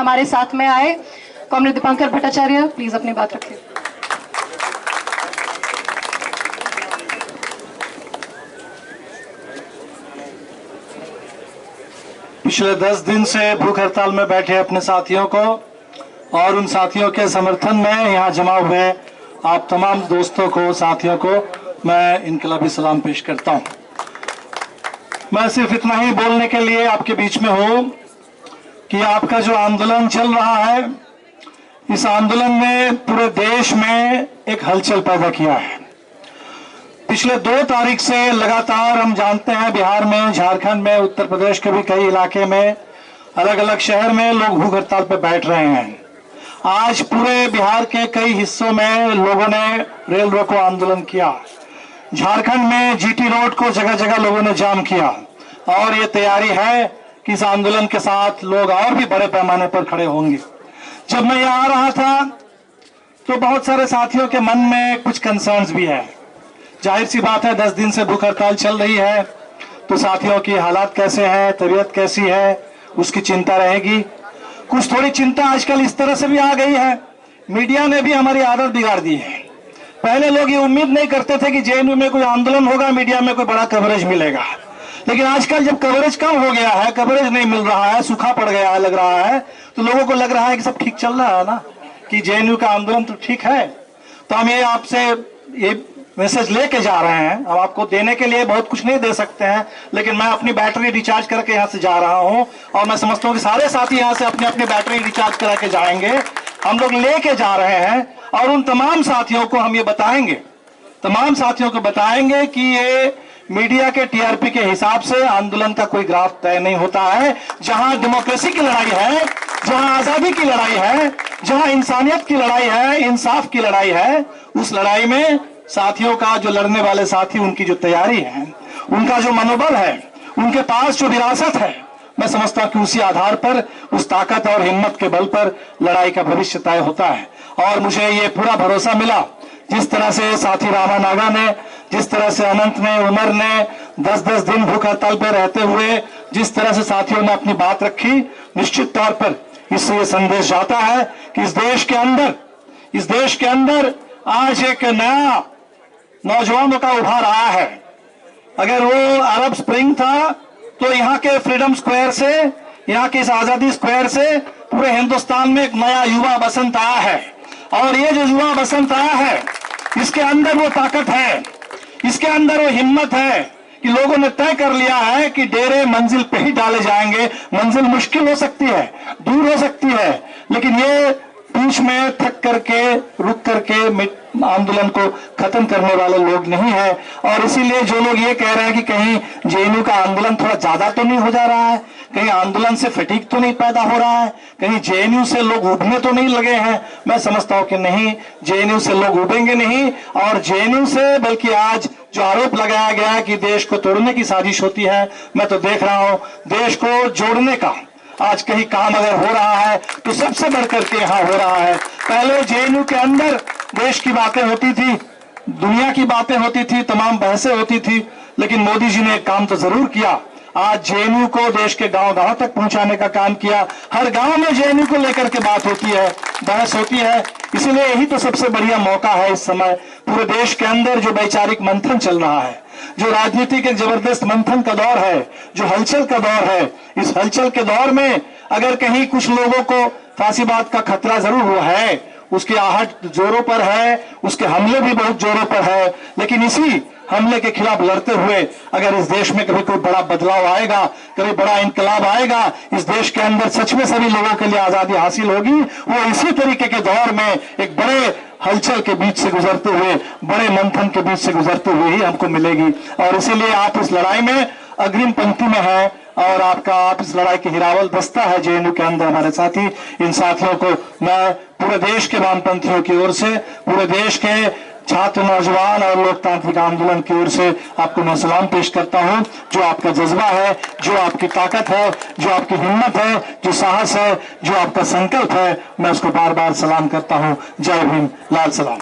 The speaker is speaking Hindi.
हमारे साथ में आए। कॉमरेड दीपांकर भट्टाचार्य, प्लीज अपनी बात रखें। पिछले 10 दिन से भूख हड़ताल में बैठे अपने साथियों को और उन साथियों के समर्थन में यहाँ जमा हुए आप तमाम दोस्तों को, साथियों को मैं इनकलाबी सलाम पेश करता हूँ। मैं सिर्फ इतना ही बोलने के लिए आपके बीच में हूँ कि आपका जो आंदोलन चल रहा है, इस आंदोलन ने पूरे देश में एक हलचल पैदा किया है। पिछले 2 तारीख से लगातार हम जानते हैं बिहार में, झारखंड में, उत्तर प्रदेश के भी कई इलाके में, अलग अलग शहर में लोग भूख हड़ताल पर बैठ रहे हैं। आज पूरे बिहार के कई हिस्सों में लोगों ने रेल रोको आंदोलन किया। झारखंड में जीटी रोड को जगह जगह लोगों ने जाम किया और ये तैयारी है कि इस आंदोलन के साथ लोग और भी बड़े पैमाने पर खड़े होंगे। जब मैं यहाँ आ रहा था तो बहुत सारे साथियों के मन में कुछ कंसर्न्स भी है। जाहिर सी बात है, 10 दिन से भूख हड़ताल चल रही है तो साथियों की हालात कैसे है, तबीयत कैसी है, उसकी चिंता रहेगी। कुछ थोड़ी चिंता आजकल इस तरह से भी आ गई है, मीडिया ने भी हमारी आदत बिगाड़ दी है। पहले लोग ये उम्मीद नहीं करते थे कि जेएनयू में कोई आंदोलन होगा, मीडिया में कोई बड़ा कवरेज मिलेगा, लेकिन आजकल जब कवरेज कम हो गया है, कवरेज नहीं मिल रहा है, सूखा पड़ गया है लग रहा है, तो लोगों को लग रहा है कि सब ठीक चल रहा है ना, कि जेएनयू का आंदोलन तो ठीक है। तो हम ये आपसे ये मैसेज लेके जा रहे हैं। अब आपको देने के लिए बहुत कुछ नहीं दे सकते हैं, लेकिन मैं अपनी बैटरी रिचार्ज करके यहाँ से जा रहा हूँ और मैं समझता हूँ कि सारे साथी यहाँ से अपनी अपनी बैटरी रिचार्ज करा के जाएंगे। हम लोग लेके जा रहे हैं और उन तमाम साथियों को हम ये बताएंगे, तमाम साथियों को बताएंगे कि ये मीडिया के टीआरपी के हिसाब से आंदोलन का कोई ग्राफ तय नहीं होता है। जहां डेमोक्रेसी की लड़ाई है, जहां आजादी की लड़ाई है, जहां इंसानियत की लड़ाई है, इंसाफ की लड़ाई है, उस लड़ाई में साथियों का, जो लड़ने वाले साथी, उनकी जो तैयारी है, उनका जो मनोबल है, उनके पास जो विरासत है, मैं समझता हूं कि उसी आधार पर, उस ताकत और हिम्मत के बल पर लड़ाई का भविष्य तय होता है। और मुझे ये पूरा भरोसा मिला, जिस तरह से साथी रामा नागा ने, जिस तरह से अनंत ने, उमर ने 10-10 दिन भूख हड़ताल पर रहते हुए जिस तरह से साथियों ने अपनी बात रखी, निश्चित तौर पर इससे ये संदेश जाता है कि इस देश के अंदर आज एक नया नौजवानों का उभार आया है। अगर वो अरब स्प्रिंग था तो यहाँ के फ्रीडम स्क्वायर से, यहाँ के इस आजादी स्क्वायर से पूरे हिंदुस्तान में एक नया युवा बसंत आया है। और ये जो युवा बसंत आया है, इसके अंदर वो ताकत है, इसके अंदर वो हिम्मत है कि लोगों ने तय कर लिया है कि डेरे मंजिल पे ही डाले जाएंगे। मंजिल मुश्किल हो सकती है, दूर हो सकती है, लेकिन ये बीच में थक करके, रुक करके आंदोलन को खत्म करने वाले लोग नहीं है। और इसीलिए जो लोग ये कह रहे हैं कि कहीं जेएनयू का आंदोलन थोड़ा ज्यादा तो नहीं हो जा रहा है, कहीं आंदोलन से फटीग तो नहीं पैदा हो रहा है, कहीं जेएनयू से लोग उबने तो नहीं लगे हैं, मैं समझता हूं कि नहीं, जेएनयू से लोग उबेंगे नहीं। और जेएनयू से बल्कि आज जो आरोप लगाया गया है कि देश को तोड़ने की साजिश होती है, मैं तो देख रहा हूं देश को जोड़ने का आज कहीं काम अगर हो रहा है तो सबसे बढ़कर के यहाँ हो रहा है। पहले जेएनयू के अंदर देश की बातें होती थी, दुनिया की बातें होती थी, तमाम बहसें होती थी, लेकिन मोदी जी ने एक काम तो जरूर किया, आज जेएनयू को देश के गांव-गांव तक पहुंचाने का काम किया। हर गांव में जेएनयू को लेकर के बात होती है, बहस होती है। इसलिए यही तो सबसे बढ़िया मौका है इस समय। पूरे देश के अंदर जो वैचारिक मंथन चल रहा है, जो राजनीति के जबरदस्त मंथन का दौर है, जो हलचल का दौर है, इस हलचल के दौर में अगर कहीं कुछ लोगों को फांसीवाद का खतरा जरूर हुआ है, उसकी आहट जोरों पर है, उसके हमले भी बहुत जोरों पर है, लेकिन इसी हमले के खिलाफ लड़ते हुए अगर इस देश में कभी कोई बड़ा बदलाव आएगा, कभी बड़ा इनकलाब आएगा, इस देश के अंदर सच में सभी लोगों के लिए आजादी हासिल होगी, वो इसी तरीके के दौर में एक बड़े हलचल के बीच से गुजरते हुए, बड़े मंथन के बीच से गुजरते हुए ही हमको मिलेगी। और इसीलिए आप इस लड़ाई में अग्रिम पंक्ति में है और आप इस लड़ाई की हिरावल दस्ता है जेएनयू के अंदर हमारे साथी। इन साथियों को मैं पूरे देश के वामपंथियों की ओर से, पूरे देश के छात्र, नौजवान और लोकतांत्रिक आंदोलन की ओर से आपको मैं सलाम पेश करता हूं। जो आपका जज्बा है, जो आपकी ताकत है, जो आपकी हिम्मत है, जो साहस है, जो आपका संकल्प है, मैं उसको बार बार सलाम करता हूं। जय भीम, लाल सलाम।